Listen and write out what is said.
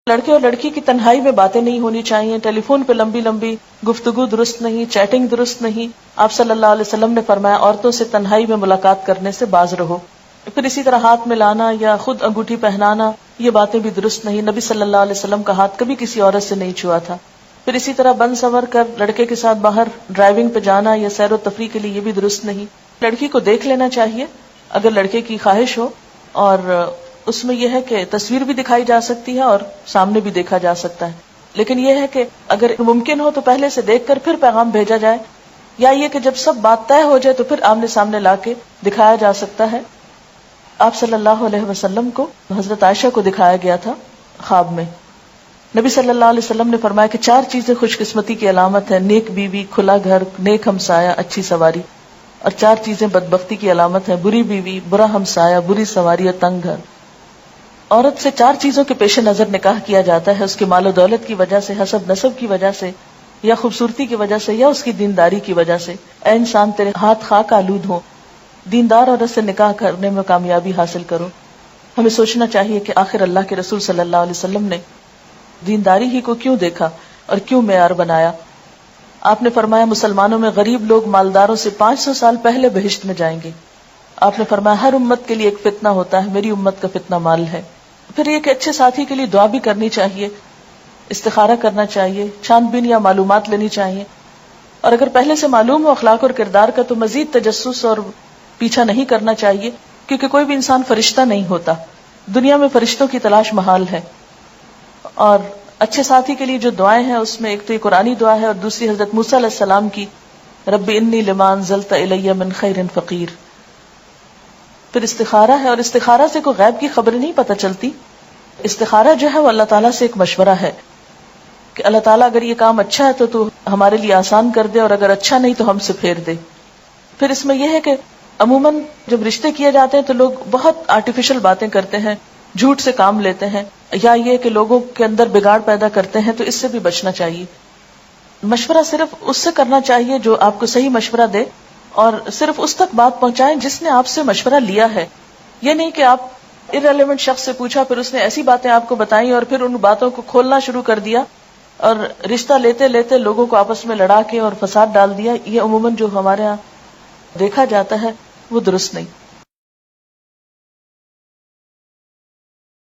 لڑکے اور لڑکی کی تنہائی میں باتیں نہیں ہونی چاہیے، ٹیلی فون پہ لمبی لمبی گفتگو درست نہیں، چیٹنگ درست نہیں. آپ صلی اللہ علیہ وسلم نے فرمایا عورتوں سے تنہائی میں ملاقات کرنے سے باز رہو. پھر اسی طرح ہاتھ میں لانا یا خود انگوٹھی پہنانا، یہ باتیں بھی درست نہیں. نبی صلی اللہ علیہ وسلم کا ہاتھ کبھی کسی عورت سے نہیں چھوا تھا. پھر اسی طرح بن سنور کر لڑکے کے ساتھ باہر ڈرائیونگ پہ جانا یا سیر و تفریح کے لیے، یہ بھی درست نہیں. لڑکی کو دیکھ لینا چاہیے اگر لڑکے کی خواہش ہو، اور اس میں یہ ہے کہ تصویر بھی دکھائی جا سکتی ہے اور سامنے بھی دیکھا جا سکتا ہے. لیکن یہ ہے کہ اگر ممکن ہو تو پہلے سے دیکھ کر پھر پیغام بھیجا جائے، یا یہ کہ جب سب بات طے ہو جائے تو پھر آمنے سامنے لا کے دکھایا جا سکتا ہے. آپ صلی اللہ علیہ وسلم کو حضرت عائشہ کو دکھایا گیا تھا خواب میں. نبی صلی اللہ علیہ وسلم نے فرمایا کہ 4 چیزیں خوش قسمتی کی علامت ہے: نیک بیوی، کھلا گھر، نیک ہمسایہ، اچھی سواری. اور 4 چیزیں بدبختی کی علامت ہے: بری بیوی، برا ہمسایہ، بری سواری اور تنگ گھر. عورت سے 4 چیزوں کے پیش نظر نکاح کیا جاتا ہے: اس کے مال و دولت کی وجہ سے، حسب نسب کی وجہ سے، یا خوبصورتی کی وجہ سے، یا اس کی دینداری کی وجہ سے. اے انسان، تیرے ہاتھ خاک آلود ہوں، دیندار عورت سے نکاح کرنے میں کامیابی حاصل کرو. ہمیں سوچنا چاہیے کہ آخر اللہ کے رسول صلی اللہ علیہ وسلم نے دینداری ہی کو کیوں دیکھا اور کیوں معیار بنایا. آپ نے فرمایا مسلمانوں میں غریب لوگ مالداروں سے 500 سال پہلے بہشت میں جائیں گے. آپ نے فرمایا ہر امت کے لیے ایک فتنہ ہوتا ہے، میری امت کا فتنہ مال ہے. پھر یہ کہ اچھے ساتھی کے لیے دعا بھی کرنی چاہیے، استخارہ کرنا چاہیے، چھان بین یا معلومات لینی چاہیے. اور اگر پہلے سے معلوم ہو اخلاق اور کردار کا تو مزید تجسس اور پیچھا نہیں کرنا چاہیے، کیونکہ کوئی بھی انسان فرشتہ نہیں ہوتا. دنیا میں فرشتوں کی تلاش محال ہے. اور اچھے ساتھی کے لیے جو دعائیں ہیں اس میں ایک تو یہ قرآنی دعا ہے، اور دوسری حضرت موسیٰ علیہ السلام کی رب انی لما انزلت الی من خیر فقیر. پھر استخارہ ہے، اور استخارہ سے کوئی غیب کی خبریں نہیں پتہ چلتی. استخارہ جو ہے وہ اللہ تعالیٰ سے ایک مشورہ ہے کہ اللہ تعالیٰ اگر یہ کام اچھا ہے تو ہمارے لیے آسان کر دے، اور اگر اچھا نہیں تو ہم سے پھیر دے. پھر اس میں یہ ہے کہ عموماً جب رشتے کیے جاتے ہیں تو لوگ بہت آرٹیفیشل باتیں کرتے ہیں، جھوٹ سے کام لیتے ہیں، یا یہ کہ لوگوں کے اندر بگاڑ پیدا کرتے ہیں، تو اس سے بھی بچنا چاہیے. مشورہ صرف اس سے کرنا چاہیے جو آپ کو صحیح مشورہ دے، اور صرف اس تک بات پہنچائیں جس نے آپ سے مشورہ لیا ہے. یہ نہیں کہ آپ ارریلیونٹ شخص سے پوچھا، پھر اس نے ایسی باتیں آپ کو بتائیں اور پھر ان باتوں کو کھولنا شروع کر دیا اور رشتہ لیتے لیتے لوگوں کو آپس میں لڑا کے اور فساد ڈال دیا. یہ عموماً جو ہمارے ہاں دیکھا جاتا ہے وہ درست نہیں.